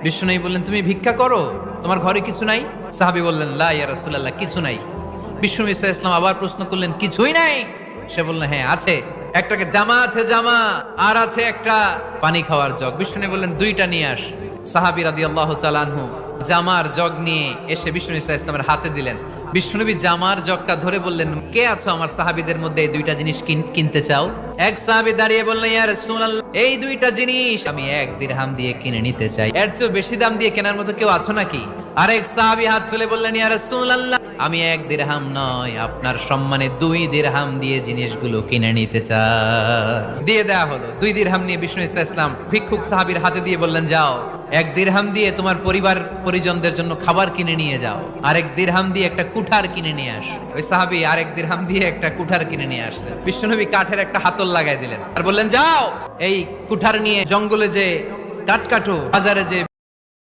বিষ্ণু বললেন, তুমি ভিক্ষা করো, তোমার ঘরে কিছু নাই? সাহাবী বললেন, লা ইয়া রাসূলুল্লাহ, কিছু নাই। বিষ্ণু ঈসা ইসলাম আবার প্রশ্ন করলেন, কিছুই নাই? সে বললেন, হ্যাঁ আছে, একটা জামা আছে, জামা, আর আছে একটা পানি খাওয়ার জগ। বিষ্ণু বললেন, দুইটা নিয়ে আস। সাহাবী রাদিয়াল্লাহু তাআলা আনহু জামার জগ নিয়ে এসে বিষ্ণু ঈসা ইসলামের হাতে দিলেন। বিষ্ণুনবী জামার জগটা ধরে বললেন, কে আছো আমার সাহাবীদের মধ্যে এই দুইটা জিনিস কিনতে চাও? এক সাহাবী দাঁড়িয়ে বললেন, ইয়া রাসূলুল্লাহ, এই দুইটা জিনিস আমি 1 দিরহাম দিয়ে কিনে নিতে চাই। এর চেয়ে বেশি দাম দিয়ে কেনার মতো কেউ আছো নাকি? আরেক সাহাবী হাত তুলে বললেন, ইয়া রাসূলুল্লাহ, আমি 1 দিরহাম নয়, আপনার সম্মানে 2 দিরহাম দিয়ে জিনিসগুলো কিনে নিতে চাই। দিয়ে দেয়া হলো। 2 দিরহাম নিয়ে বিষ্ণু ঈসা ইসলাম ভিক্ষুক সাহাবীর হাতে দিয়ে বললেন, যাও 1 দিরহাম দিয়ে তোমার পরিবার পরিজনদের জন্য খাবার কিনে নিয়ে যাও, আর 1 দিরহাম দিয়ে একটা কুঠার কিনে নিয়ে আসো। ওই সাহাবী আর 1 দিরহাম দিয়ে একটা কুঠার কিনে নিয়ে আসলেন। বিশ্বনবী কাঠের একটা হাতল লাগাই দিলেন আর বললেন, যাও এই কুঠার নিয়ে জঙ্গলে যে কাঠ কাটো, বাজারে যে